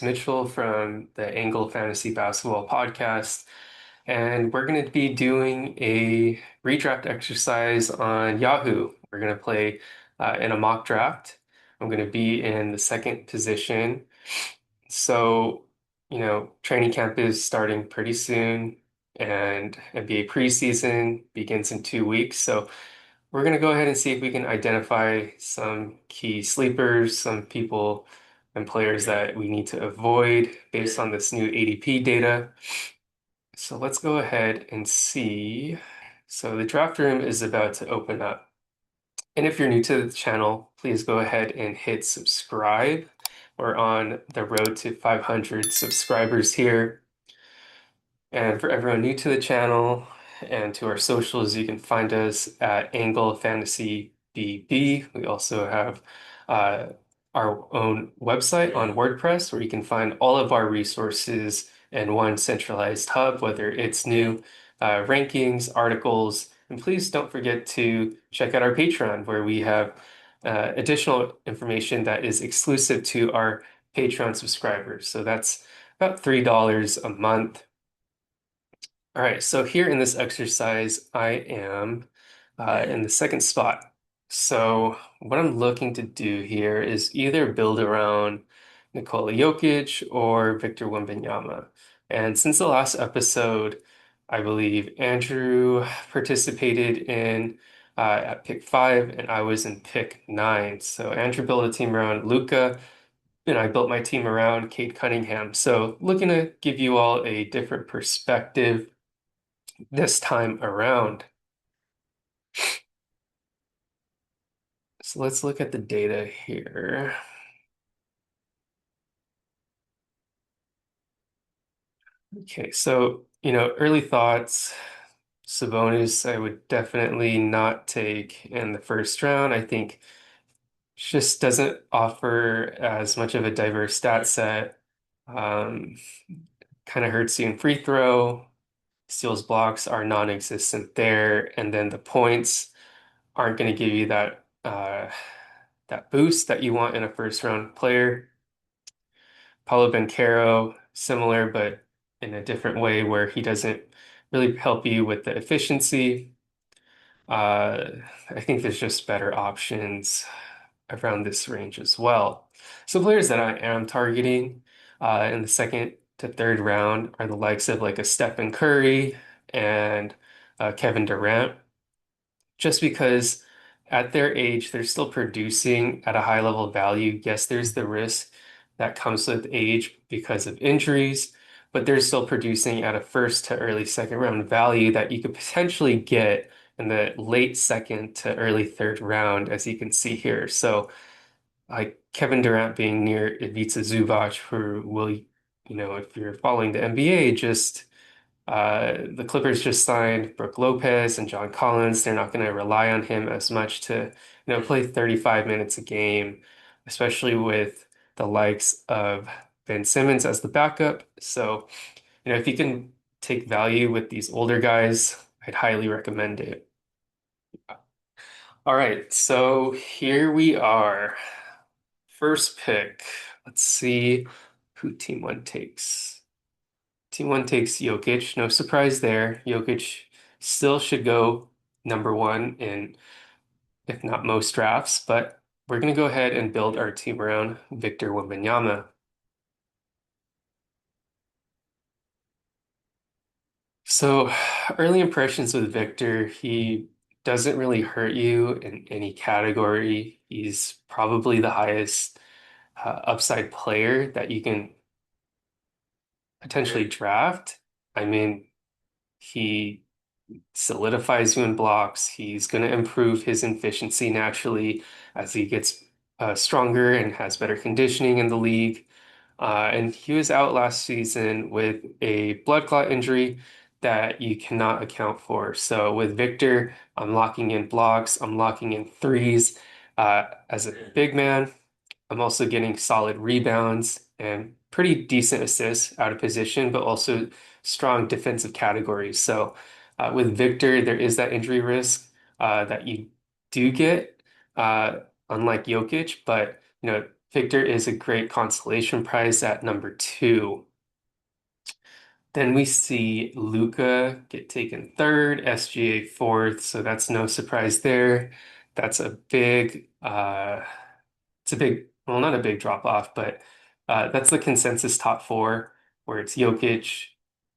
Mitchell from the Angle Fantasy Basketball podcast, and we're going to be doing a redraft exercise on Yahoo. We're going to play in a mock draft. I'm going to be in the second position. So, training camp is starting pretty soon, and NBA preseason begins in 2 weeks. So, we're going to go ahead and see if we can identify some key sleepers, some people and players that we need to avoid based on this new ADP data. So let's go ahead and see. So the draft room is about to open up. And if you're new to the channel, please go ahead and hit subscribe. We're on the road to 500 subscribers here. And for everyone new to the channel and to our socials, you can find us at Angle Fantasy BB. We also have uh, our own website on WordPress where you can find all of our resources in one centralized hub, whether it's new rankings, articles, and please don't forget to check out our Patreon where we have additional information that is exclusive to our Patreon subscribers. So that's about $3 a month. All right, so here in this exercise, I am in the second spot. So what I'm looking to do here is either build around Nikola Jokic or Victor Wembanyama. And since the last episode, I believe Andrew participated in at pick 5 and I was in pick 9. So Andrew built a team around Luca and I built my team around Cade Cunningham. So looking to give you all a different perspective this time around. So let's look at the data here. Okay, so, early thoughts. Sabonis, I would definitely not take in the first round. I think just doesn't offer as much of a diverse stat set. Um, kind of hurts you in free throw. Steals, blocks are non-existent there, and then the points aren't going to give you that boost that you want in a first round player. Paulo Banchero, similar, but in a different way where he doesn't really help you with the efficiency. Uh, I think there's just better options around this range as well. So players that I am targeting in the second to third round are the likes of like a Stephen Curry and Kevin Durant, just because at their age, they're still producing at a high level value. Yes, there's the risk that comes with age because of injuries, but they're still producing at a first to early second round value that you could potentially get in the late second to early third round, as you can see here. So, like Kevin Durant being near Ivica Zubac, who will, if you're following the NBA, just the Clippers just signed Brooke Lopez and John Collins. They're not going to rely on him as much to, play 35 minutes a game, especially with the likes of Ben Simmons as the backup. So, if you can take value with these older guys, I'd highly recommend it. All right, so here we are. First pick. Let's see who team one takes. Team one takes Jokic. No surprise there. Jokic still should go number one in, if not most drafts, but we're going to go ahead and build our team around Victor Wembanyama. So, early impressions with Victor, he doesn't really hurt you in any category. He's probably the highest upside player that you can potentially draft. I mean, he solidifies you in blocks. He's going to improve his efficiency naturally as he gets stronger and has better conditioning in the league. And he was out last season with a blood clot injury that you cannot account for. So with Victor, I'm locking in blocks, I'm locking in threes. As a big man, I'm also getting solid rebounds and pretty decent assists out of position, but also strong defensive categories. So with Victor, there is that injury risk that you do get, unlike Jokic, but Victor is a great consolation prize at number two. Then we see Luca get taken third, SGA fourth, so that's no surprise there. That's a big it's a big, well, not a big drop off, but that's the consensus top four, where it's Jokic,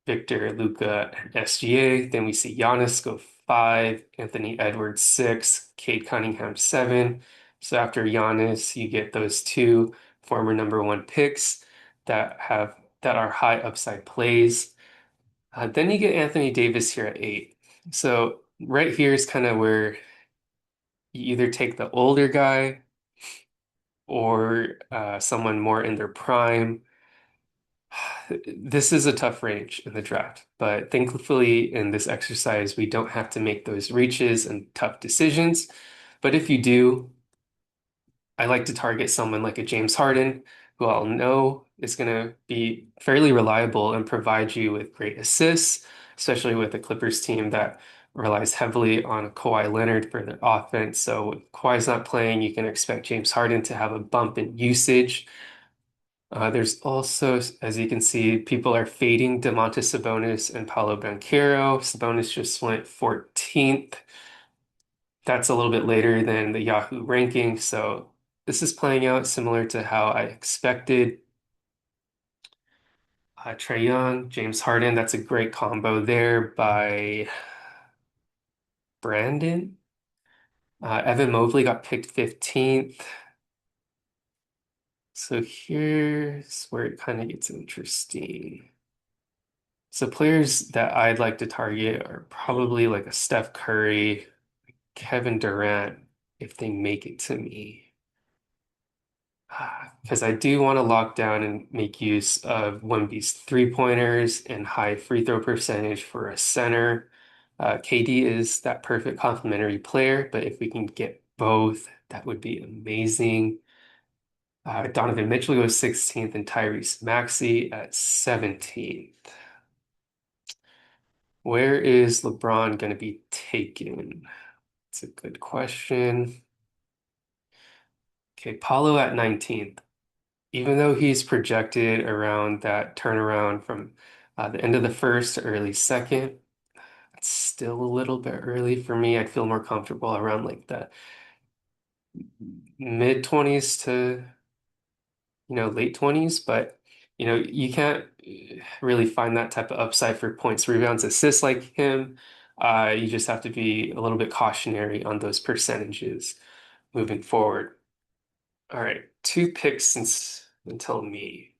Victor, Luca, and SGA. Then we see Giannis go five, Anthony Edwards six, Cade Cunningham seven. So after Giannis, you get those two former number one picks that are high upside plays. Then you get Anthony Davis here at eight. So right here is kind of where you either take the older guy or someone more in their prime. This is a tough range in the draft, but thankfully in this exercise, we don't have to make those reaches and tough decisions. But if you do, I like to target someone like a James Harden, who I'll know is going to be fairly reliable and provide you with great assists, especially with a Clippers team that relies heavily on Kawhi Leonard for their offense. So if Kawhi's not playing, you can expect James Harden to have a bump in usage. There's also, as you can see, people are fading Domantas Sabonis and Paolo Banchero. Sabonis just went 14th. That's a little bit later than the Yahoo ranking, so this is playing out similar to how I expected. Trae Young, James Harden, that's a great combo there by Brandon. Evan Mobley got picked 15th. So here's where it kind of gets interesting. So players that I'd like to target are probably like a Steph Curry, Kevin Durant, if they make it to me. Because I do want to lock down and make use of Wemby's three-pointers and high free throw percentage for a center. KD is that perfect complementary player, but if we can get both, that would be amazing. Donovan Mitchell goes 16th and Tyrese Maxey at 17th. Where is LeBron going to be taken? It's a good question. Okay, Paulo at 19th. Even though he's projected around that turnaround from the end of the first to early second, it's still a little bit early for me. I'd feel more comfortable around like the mid 20s to, late 20s, but you can't really find that type of upside for points, rebounds, assists like him. You just have to be a little bit cautionary on those percentages moving forward. All right, two picks since until me.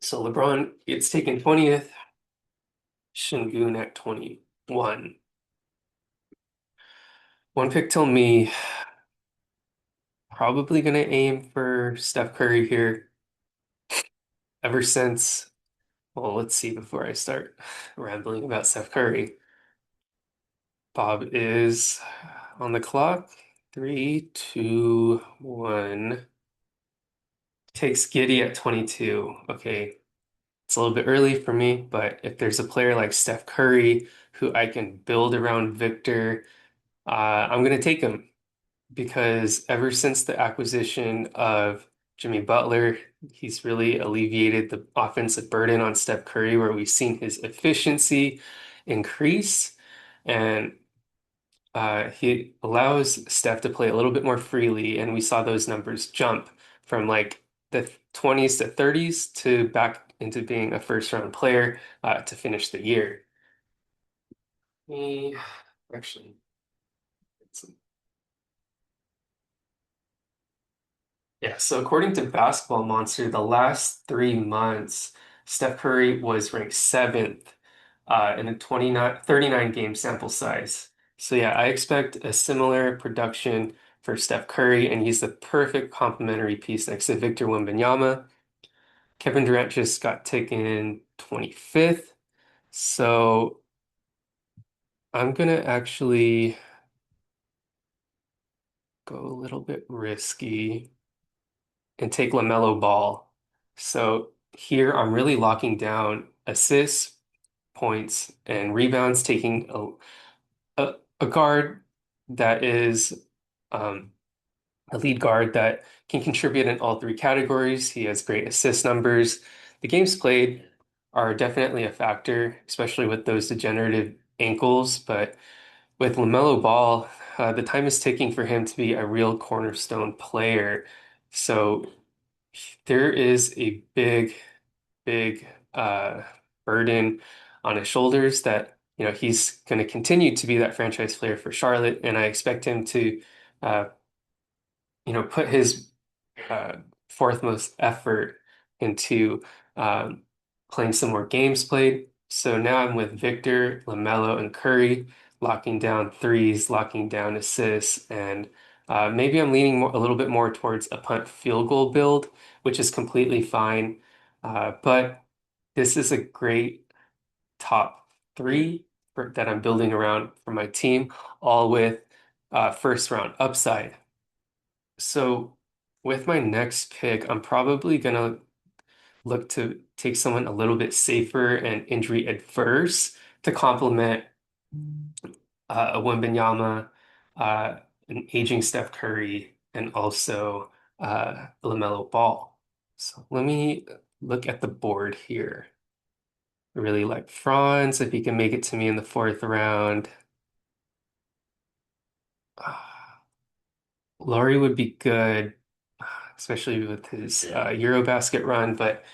So LeBron gets taken 20th, Şengün at 21. One pick till me, probably gonna aim for Steph Curry here. Ever since, well, let's see before I start rambling about Steph Curry. Bob is on the clock. Three, two, one. Takes Giddy at 22. Okay, it's a little bit early for me, but if there's a player like Steph Curry who I can build around Victor, I'm going to take him because ever since the acquisition of Jimmy Butler, he's really alleviated the offensive burden on Steph Curry, where we've seen his efficiency increase. And he allows Steph to play a little bit more freely, and we saw those numbers jump from like the 20s to 30s to back into being a first round player to finish the year. He actually, yeah, so according to Basketball Monster, the last 3 months, Steph Curry was ranked seventh in a 39 game sample size. So yeah, I expect a similar production for Steph Curry, and he's the perfect complementary piece next to Victor Wembanyama. Kevin Durant just got taken 25th. So I'm gonna actually go a little bit risky and take LaMelo Ball. So here I'm really locking down assists, points, and rebounds, taking a guard that is um, a lead guard that can contribute in all three categories. He has great assist numbers. The games played are definitely a factor, especially with those degenerative ankles. But with LaMelo Ball, the time is ticking for him to be a real cornerstone player. So there is a big burden on his shoulders that, he's going to continue to be that franchise player for Charlotte, and I expect him to, uh, put his uh, fourth most effort into um, playing some more games played. So now I'm with Victor, LaMelo, and Curry, locking down threes, locking down assists, and maybe I'm leaning a little bit more towards a punt field goal build, which is completely fine. But this is a great top three that I'm building around for my team, all with first round upside. So with my next pick, I'm probably gonna look to take someone a little bit safer and injury adverse to complement a Wembanyama, uh, an aging Steph Curry, and also LaMelo Ball. So let me look at the board here. I really like Franz if he can make it to me in the fourth round. Laurie would be good, especially with his Eurobasket run, but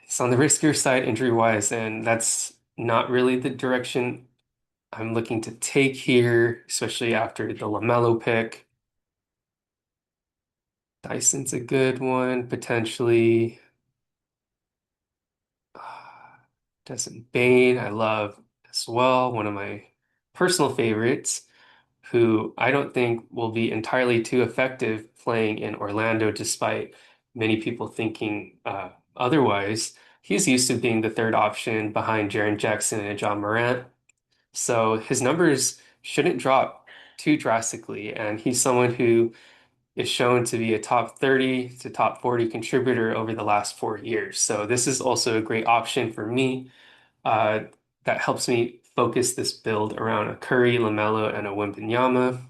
he's on the riskier side injury-wise, and that's not really the direction I'm looking to take here, especially after the LaMelo pick. Dyson's a good one, potentially. Desmond Bain, I love as well, one of my personal favorites, who I don't think will be entirely too effective playing in Orlando, despite many people thinking otherwise. He's used to being the third option behind Jaren Jackson and John Morant. So his numbers shouldn't drop too drastically. And he's someone who is shown to be a top 30 to top 40 contributor over the last 4 years. So this is also a great option for me uh, that helps me focus this build around a Curry, LaMelo, and a Wembanyama.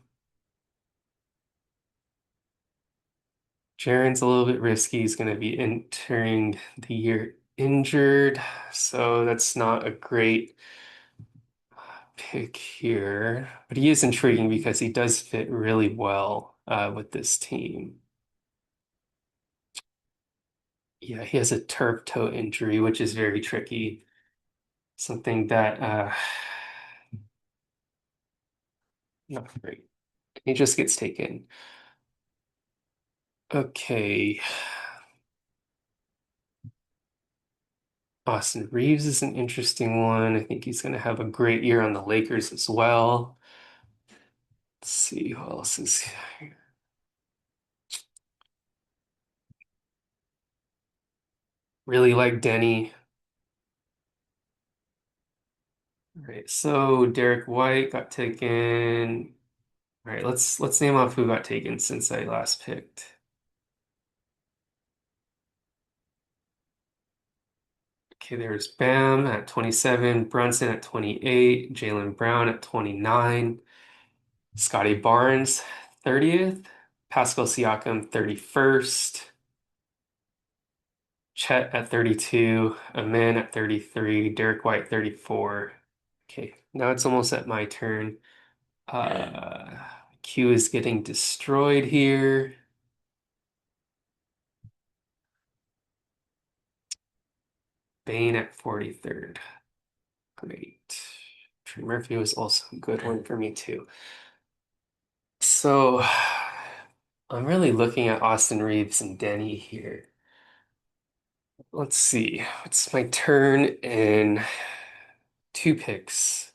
Jaren's a little bit risky. He's going to be entering the year injured, so that's not a great pick here. But he is intriguing because he does fit really well with this team. Yeah, he has a turf toe injury, which is very tricky. Something that not great. He just gets taken. Okay. Austin Reeves is an interesting one. I think he's going to have a great year on the Lakers as well. Let's see who else is here. Really like Denny. All right, so Derek White got taken. All right, let's name off who got taken since I last picked. Okay, there's Bam at 27, Brunson at 28, Jaylen Brown at 29, Scotty Barnes 30th, Pascal Siakam 31st, Chet at 32, Amin at 33, Derek White 34. Okay, now it's almost at my turn. Uh, Q is getting destroyed here. Bane at 43rd. Great. Trey Murphy was also a good one for me too. So I'm really looking at Austin Reeves and Denny here. Let's see. It's my turn in two picks.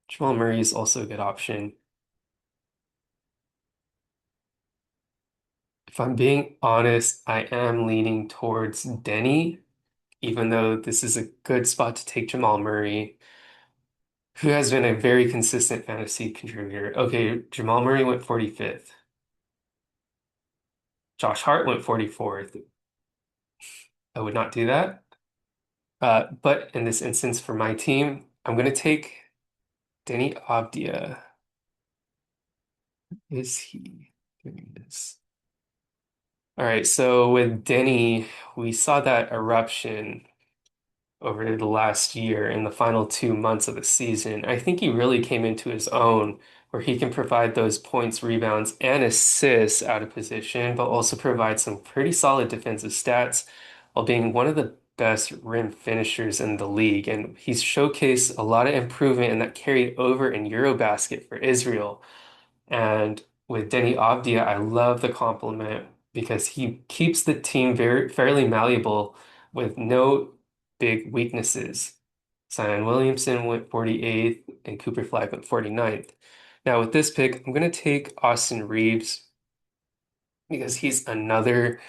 Jamal Murray is also a good option. If I'm being honest, I am leaning towards Denny, even though this is a good spot to take Jamal Murray, who has been a very consistent fantasy contributor. Okay, Jamal Murray went 45th. Josh Hart went 44th. I would not do that. But in this instance, for my team, I'm going to take Denny Avdia. Is he? There he is. All right, so with Denny, we saw that eruption over the last year in the final 2 months of the season. I think he really came into his own where he can provide those points, rebounds, and assists out of position, but also provide some pretty solid defensive stats while being one of the best rim finishers in the league. And he's showcased a lot of improvement and that carried over in Eurobasket for Israel. And with Denny Avdia, I love the compliment because he keeps the team very fairly malleable with no big weaknesses. Zion Williamson went 48th and Cooper Flag went 49th. Now with this pick, I'm going to take Austin Reeves because he's another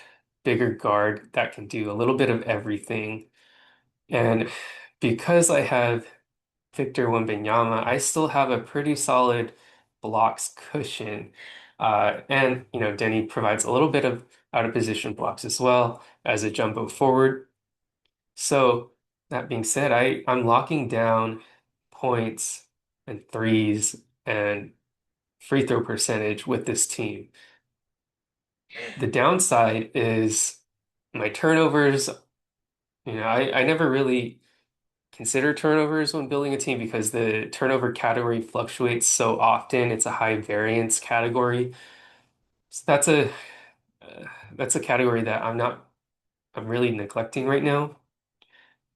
bigger guard that can do a little bit of everything. And because I have Victor Wembanyama, I still have a pretty solid blocks cushion. And, Denny provides a little bit of out of position blocks as well as a jumbo forward. So that being said, I'm locking down points and threes and free throw percentage with this team. The downside is my turnovers. I never really consider turnovers when building a team because the turnover category fluctuates so often. It's a high variance category. So uh, that's a category that I'm really neglecting right now.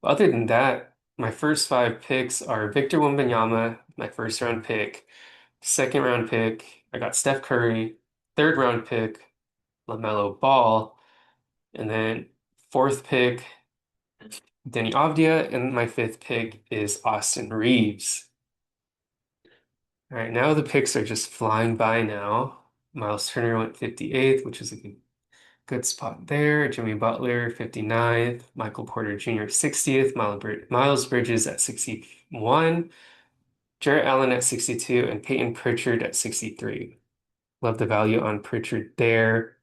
Other than that, my first five picks are Victor Wembanyama, my first round pick, second round pick, I got Steph Curry, third round pick, LaMelo Ball, and then fourth pick, Denny Avdia, and my fifth pick is Austin Reeves. All right, now the picks are just flying by now. Miles Turner went 58th, which is a good spot there. Jimmy Butler, 59th. Michael Porter Jr., 60th. Miles Bridges at 61. Jarrett Allen at 62. And Peyton Pritchard at 63. Love the value on Pritchard there.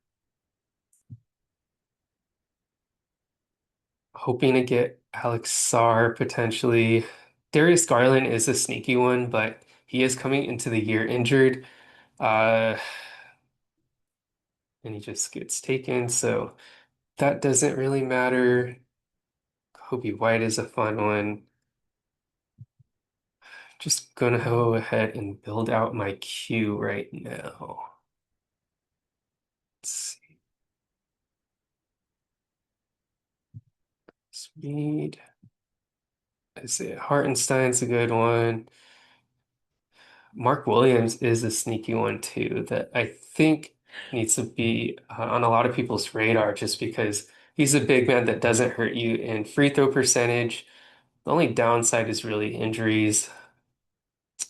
Hoping to get Alex Sarr potentially. Darius Garland is a sneaky one, but he is coming into the year injured. Uh, and he just gets taken. So that doesn't really matter. Kobe White is a fun one. Just gonna go ahead and build out my queue right now. Let's see. Speed. Isaiah Hartenstein's a good one. Mark Williams is a sneaky one too that I think needs to be on a lot of people's radar just because he's a big man that doesn't hurt you in free throw percentage. The only downside is really injuries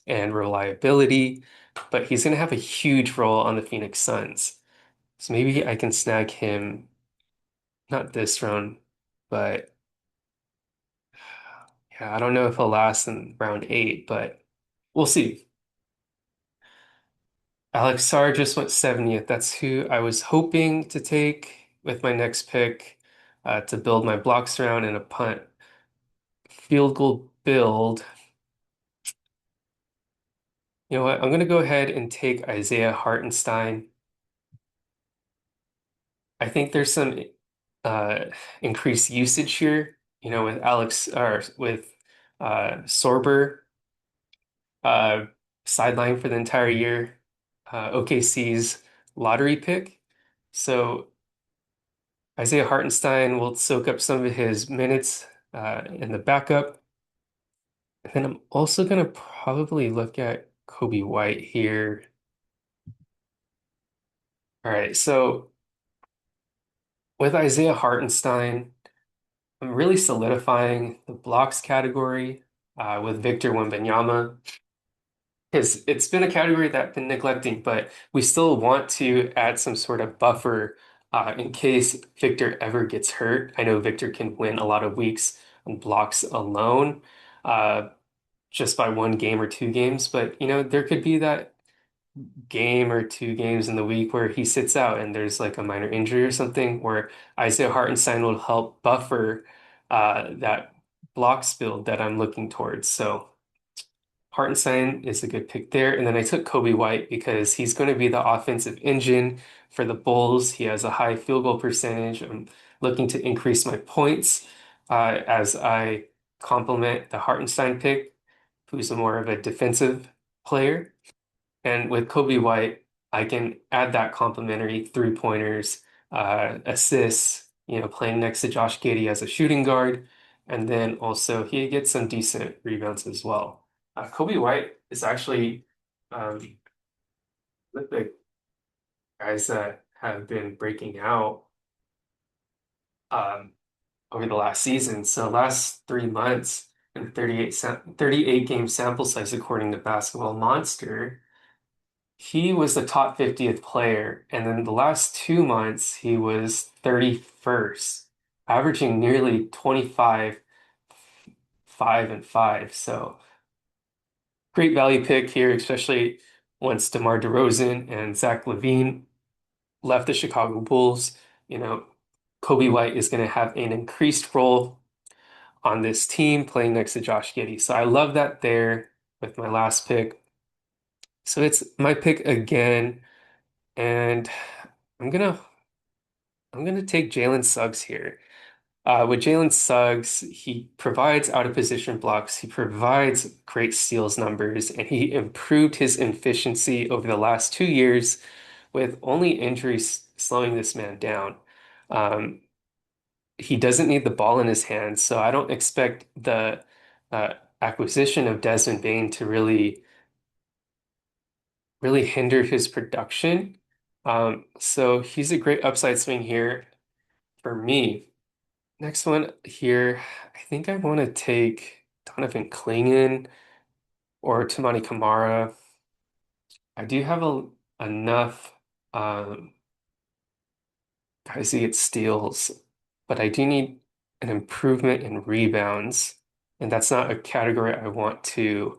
and reliability, but he's going to have a huge role on the Phoenix Suns. So maybe I can snag him, not this round, but yeah, I don't know if he'll last in round 8, but we'll see. Alex Sarr just went 70th. That's who I was hoping to take with my next pick to build my blocks around in a punt field goal build. You know what? I'm going to go ahead and take Isaiah Hartenstein. I think there's some uh, increased usage here, with Alex or with Sorber uh, sidelined for the entire year, OKC's lottery pick. So Isaiah Hartenstein will soak up some of his minutes in the backup. And then I'm also going to probably look at Kobe White here. All right, so with Isaiah Hartenstein, I'm really solidifying the blocks category with Victor Wembanyama because it's been a category that I've been neglecting, but we still want to add some sort of buffer in case Victor ever gets hurt. I know Victor can win a lot of weeks on blocks alone, uh, just by one game or two games, but there could be that game or two games in the week where he sits out and there's like a minor injury or something where Isaiah Hartenstein will help buffer that blocks build that I'm looking towards. So Hartenstein is a good pick there. And then I took Kobe White because he's going to be the offensive engine for the Bulls. He has a high field goal percentage. I'm looking to increase my points as I complement the Hartenstein pick, who's more of a defensive player. And with Kobe White, I can add that complementary three-pointers, assists, playing next to Josh Giddey as a shooting guard. And then also he gets some decent rebounds as well. Kobe White is actually with the guys that have been breaking out um, over the last season. So last 3 months and 38 game sample size according to Basketball Monster. He was the top 50th player, and then the last 2 months he was 31st, averaging nearly 25, 5 and 5. So great value pick here, especially once DeMar DeRozan and Zach LaVine left the Chicago Bulls. You know, Kobe White is going to have an increased role on this team playing next to Josh Giddey. So I love that there with my last pick. So it's my pick again, and I'm gonna I'm gonna take Jalen Suggs here. With Jalen Suggs, he provides out of position blocks, he provides great steals numbers, and he improved his efficiency over the last 2 years with only injuries slowing this man down. Um, he doesn't need the ball in his hands, so I don't expect the acquisition of Desmond Bane to really hinder his production. So he's a great upside swing here for me. Next one here, I think I want to take Donovan Clingan or Tamani Kamara. I do have enough um, guys to get steals, but I do need an improvement in rebounds, and that's not a category I want to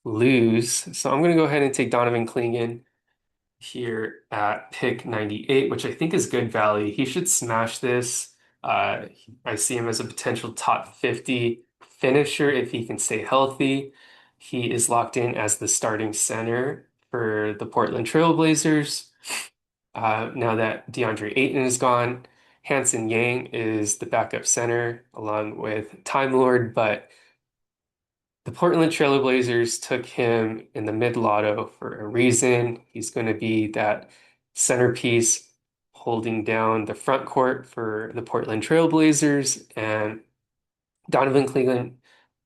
lose. So I'm going to go ahead and take Donovan Clingan here at pick 98, which I think is good value. He should smash this. Uh, I see him as a potential top 50 finisher if he can stay healthy. He is locked in as the starting center for the Portland Trail Blazers. Now that DeAndre Ayton is gone, Hanson Yang is the backup center along with Time Lord, but the Portland Trail Blazers took him in the mid-lotto for a reason. He's going to be that centerpiece holding down the front court for the Portland Trail Blazers. And Donovan Cleveland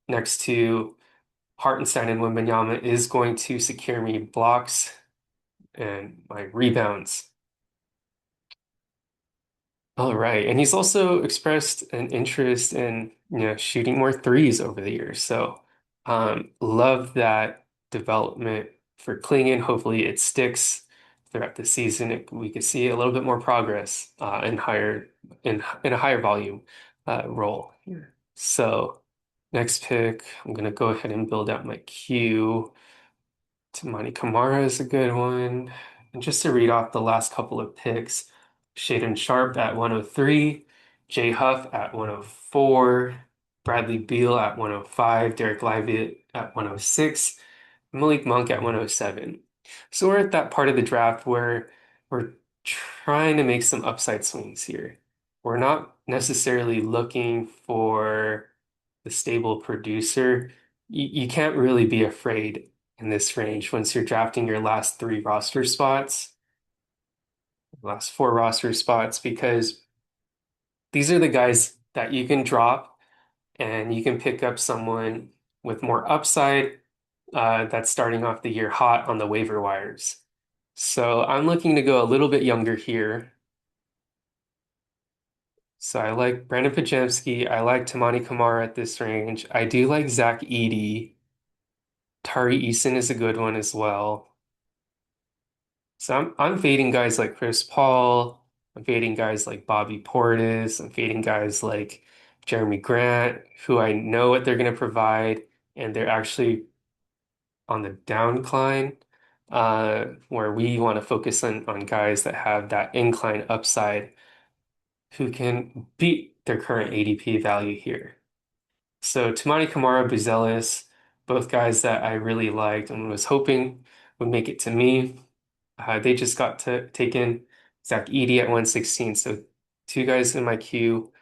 next to Hartenstein and Wembanyama is going to secure me blocks and my rebounds. All right. And he's also expressed an interest in, shooting more threes over the years. So, love that development for Klingon. Hopefully it sticks throughout the season. We could see a little bit more progress in a higher volume role here. So, next pick, I'm gonna go ahead and build out my queue. Tamani Kamara is a good one. And just to read off the last couple of picks, Shaden Sharp at 103, Jay Huff at 104, Bradley Beal at 105, Derek Lively at 106, Malik Monk at 107. So we're at that part of the draft where we're trying to make some upside swings here. We're not necessarily looking for the stable producer. You can't really be afraid in this range once you're drafting your last three roster spots, last four roster spots, because these are the guys that you can drop and you can pick up someone with more upside that's starting off the year hot on the waiver wires. So I'm looking to go a little bit younger here. So I like Brandon Pajemski. I like Tamani Kamara at this range. I do like Zach Edey. Tari Eason is a good one as well. So I'm fading guys like Chris Paul. I'm fading guys like Bobby Portis. I'm fading guys like Jeremy Grant, who I know what they're going to provide, and they're actually on the downcline, where we want to focus on guys that have that incline upside who can beat their current ADP value here. So Tamani Kamara, Buzelis, both guys that I really liked and was hoping would make it to me. They just got to taken Zach Edey at 116, so two guys in my queue.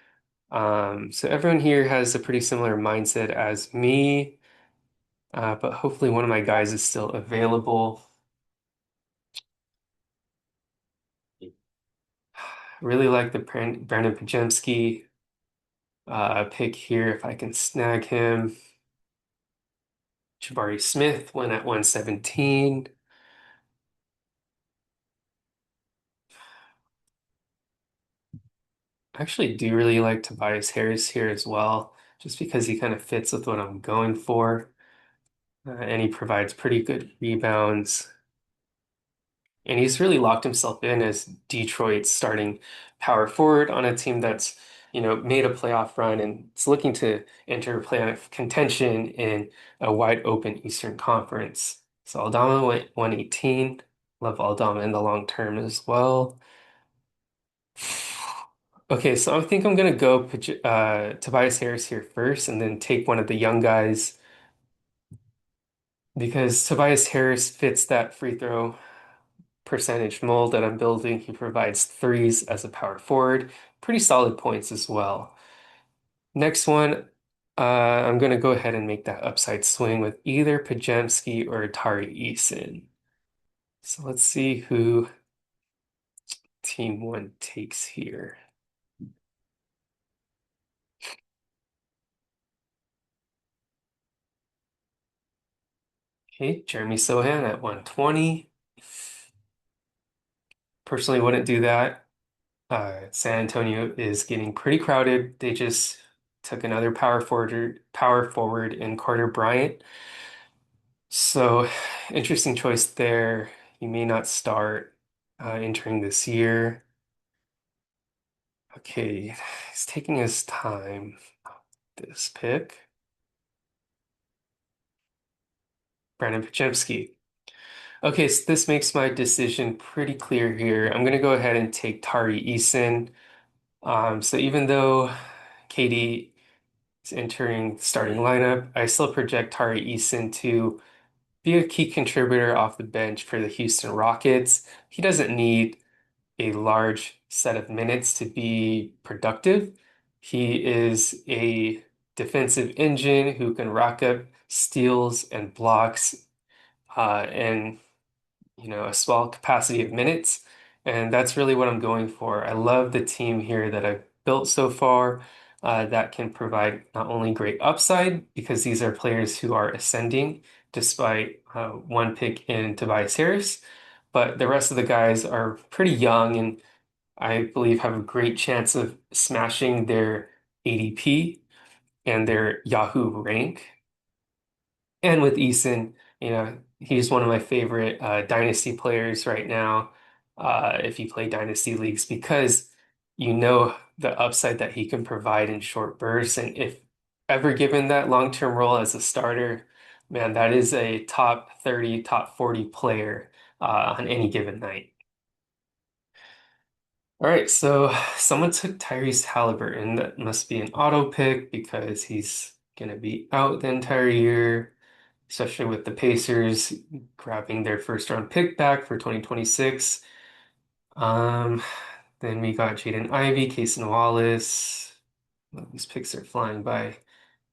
So everyone here has a pretty similar mindset as me, but hopefully one of my guys is still available. Really like the Brandon Pajemski pick here if I can snag him. Jabari Smith went at 117. I actually do really like Tobias Harris here as well, just because he kind of fits with what I'm going for. And he provides pretty good rebounds. And he's really locked himself in as Detroit's starting power forward on a team that's, made a playoff run and it's looking to enter playoff contention in a wide open Eastern Conference. So Aldama went 118. Love Aldama in the long term as well. Okay, so I think I'm gonna go Tobias Harris here first and then take one of the young guys because Tobias Harris fits that free throw percentage mold that I'm building. He provides threes as a power forward, pretty solid points as well. Next one, I'm going to go ahead and make that upside swing with either Pajemski or Tari Eason. So let's see who team one takes here. Okay, Jeremy Sohan at 120. Personally wouldn't do that. San Antonio is getting pretty crowded. They just took another power forward in Carter Bryant. So, interesting choice there. He may not start entering this year. Okay, he's taking his time. This pick, Brandon Pachemski. Okay, so this makes my decision pretty clear here. I'm gonna go ahead and take Tari Eason. So even though Katie is entering the starting lineup, I still project Tari Eason to be a key contributor off the bench for the Houston Rockets. He doesn't need a large set of minutes to be productive. He is a defensive engine who can rack up steals and blocks in a small capacity of minutes. And that's really what I'm going for. I love the team here that I've built so far that can provide not only great upside because these are players who are ascending despite one pick in Tobias Harris, but the rest of the guys are pretty young and I believe have a great chance of smashing their ADP and their Yahoo rank. And with Eason, he's one of my favorite dynasty players right now. If you play dynasty leagues, because the upside that he can provide in short bursts, and if ever given that long-term role as a starter, man, that is a top 30, top 40 player on any given night. All right, so someone took Tyrese Halliburton. That must be an auto pick because he's going to be out the entire year, especially with the Pacers grabbing their first round pick back for 2026. Um, then we got Jaden Ivey, Cason Wallace. Well, these picks are flying by.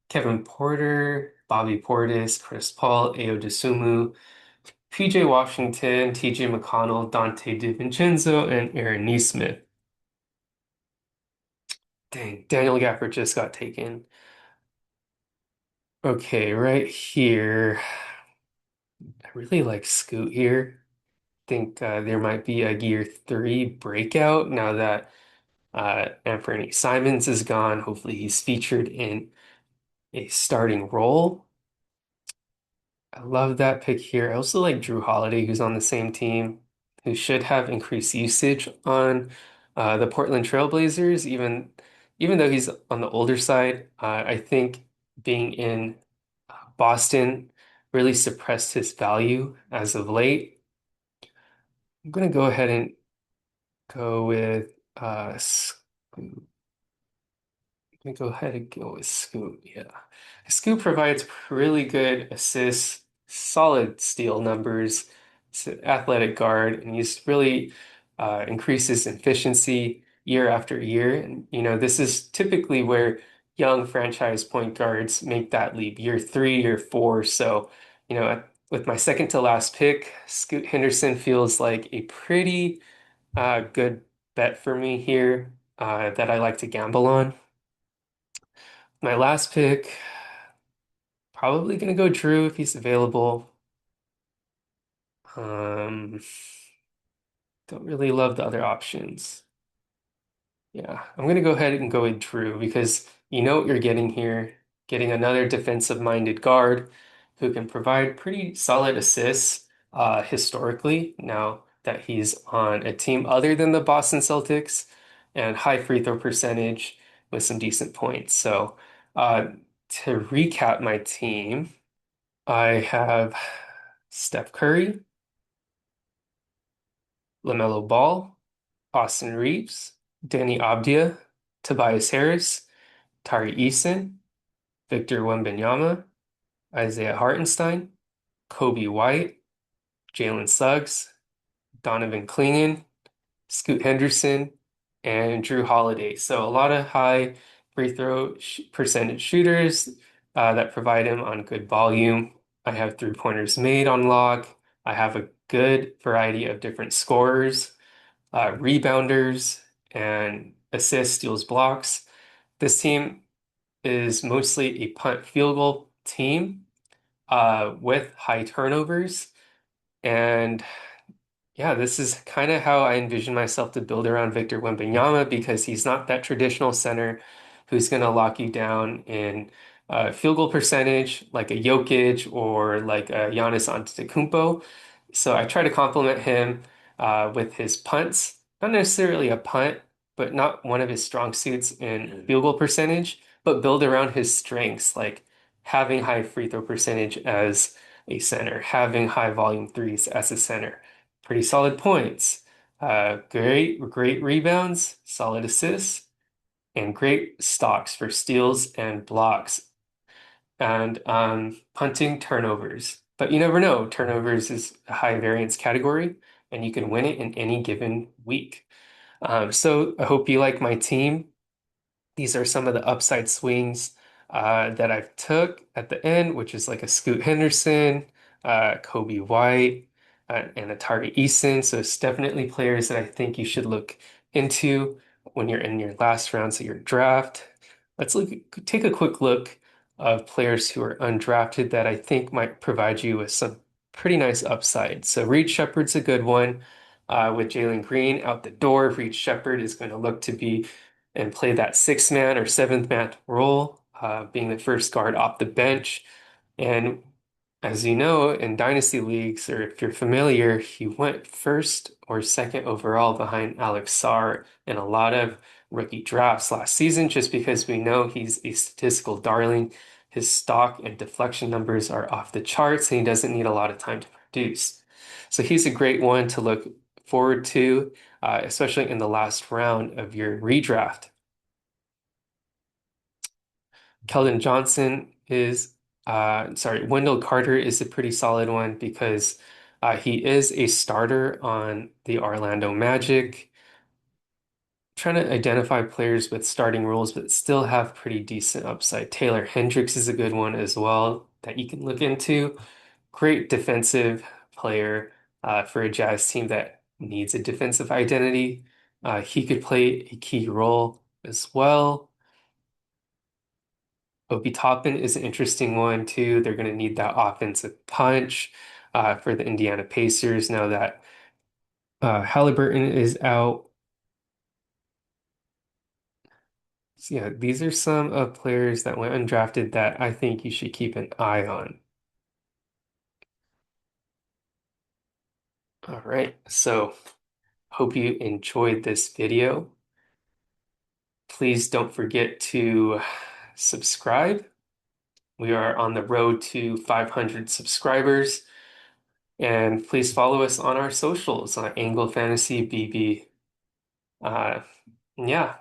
Kevin Porter, Bobby Portis, Chris Paul, Ayo Dosunmu, PJ Washington, TJ McConnell, Dante DiVincenzo, and Aaron Nesmith. Dang, Daniel Gaffer just got taken. Okay, right here. I really like Scoot here. Think there might be a year three breakout now that Anthony Simons is gone. Hopefully, he's featured in a starting role. I love that pick here. I also like Drew Holiday, who's on the same team, who should have increased usage on the Portland Trailblazers, even though he's on the older side. I think being in Boston really suppressed his value as of late. I'm gonna go ahead and go with I'm gonna go ahead and go with Scoot. Yeah. Scoot provides really good assists, solid steal numbers. It's an athletic guard, and he's really increases efficiency year after year. And this is typically where young franchise point guards make that leap, year three, year four. So, with my second to last pick, Scoot Henderson feels like a pretty good bet for me here that I like to gamble on. My last pick, probably gonna go Drew if he's available. Um, don't really love the other options. Yeah, I'm gonna go ahead and go with Drew because you know what you're getting here. Getting another defensive-minded guard who can provide pretty solid assists historically now that he's on a team other than the Boston Celtics and high free throw percentage with some decent points. So to recap my team. I have Steph Curry, LaMelo Ball, Austin Reeves, Danny Abdia, Tobias Harris, Tari Eason, Victor Wembanyama, Isaiah Hartenstein, Kobe White, Jalen Suggs, Donovan Clingan, Scoot Henderson, and Drew Holiday. So a lot of high free throw sh percentage shooters that provide him on good volume. I have three-pointers made on lock. I have a good variety of different scorers, rebounders, and assists, steals, blocks. This team is mostly a punt field goal team with high turnovers. And yeah, this is kind of how I envision myself to build around Victor Wembanyama because he's not that traditional center who's going to lock you down in field goal percentage like a Jokic or like a Giannis Antetokounmpo. So I try to complement him with his punts, not necessarily a punt, but not one of his strong suits in field goal percentage, but build around his strengths like having high free throw percentage as a center, having high volume threes as a center pretty solid points. Great rebounds, solid assists, and great stocks for steals and blocks, and punting turnovers. But you never know. Turnovers is a high variance category, and you can win it in any given week. So I hope you like my team. These are some of the upside swings that I've took at the end, which is like a Scoot Henderson, Kobe White, and Atari Eason. So it's definitely players that I think you should look into when you're in your last rounds of your draft. Take a quick look of players who are undrafted that I think might provide you with some pretty nice upside. So Reed Shepard's a good one. With Jalen Green out the door, Reed Shepard is going to look to be and play that sixth man or seventh man role, being the first guard off the bench. And as you know, in dynasty leagues, or if you're familiar, he went first or second overall behind Alex Sarr in a lot of rookie drafts last season, just because we know he's a statistical darling. His stock and deflection numbers are off the charts, and he doesn't need a lot of time to produce. So he's a great one to look forward to, especially in the last round of your redraft. Keldon Johnson is, sorry, Wendell Carter is a pretty solid one because he is a starter on the Orlando Magic. Trying to identify players with starting roles but still have pretty decent upside. Taylor Hendricks is a good one as well that you can look into. Great defensive player for a Jazz team that needs a defensive identity. He could play a key role as well. Obi Toppin is an interesting one too. They're going to need that offensive punch for the Indiana Pacers now that Halliburton is out. So yeah, these are some of players that went undrafted that I think you should keep an eye on. All right, so hope you enjoyed this video. Please don't forget to subscribe. We are on the road to 500 subscribers. And please follow us on our socials on Angle Fantasy BB. Uh, yeah,